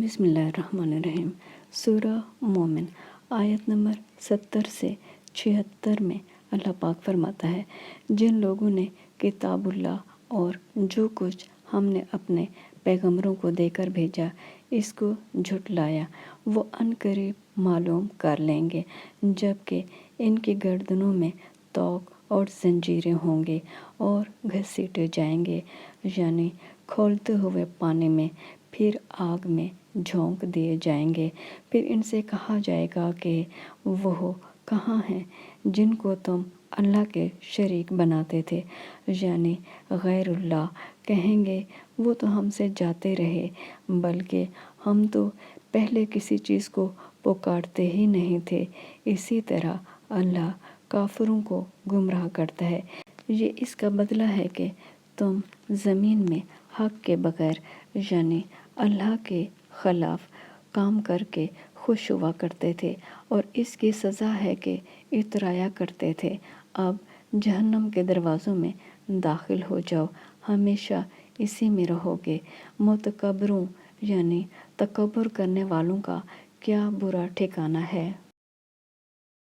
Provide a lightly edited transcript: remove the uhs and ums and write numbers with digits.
بسم اللہ الرحمن الرحیم۔ سورہ مومن آیت نمبر 70 سے 76 میں اللہ پاک فرماتا ہے، جن لوگوں نے کتاب اللہ اور جو کچھ ہم نے اپنے پیغمبروں کو دے کر بھیجا اس کو جھٹلایا، وہ عنقریب معلوم کر لیں گے جبکہ ان کی گردنوں میں طوق اور زنجیریں ہوں گے اور گھسیٹے جائیں گے، یعنی کھولتے ہوئے پانی میں، پھر آگ میں جھونک دیے جائیں گے۔ پھر ان سے کہا جائے گا کہ وہ کہاں ہیں جن کو تم اللہ کے شریک بناتے تھے، یعنی غیر اللہ۔ کہیں گے وہ تو ہم سے جاتے رہے، بلکہ ہم تو پہلے کسی چیز کو پکارتے ہی نہیں تھے۔ اسی طرح اللہ کافروں کو گمراہ کرتا ہے۔ یہ اس کا بدلہ ہے کہ تم زمین میں حق کے بغیر، یعنی اللہ کے خلاف کام کر کے خوش ہوا کرتے تھے، اور اس کی سزا ہے کہ اترایا کرتے تھے۔ اب جہنم کے دروازوں میں داخل ہو جاؤ، ہمیشہ اسی میں رہو گے۔ متکبروں یعنی تکبر کرنے والوں کا کیا برا ٹھکانہ ہے۔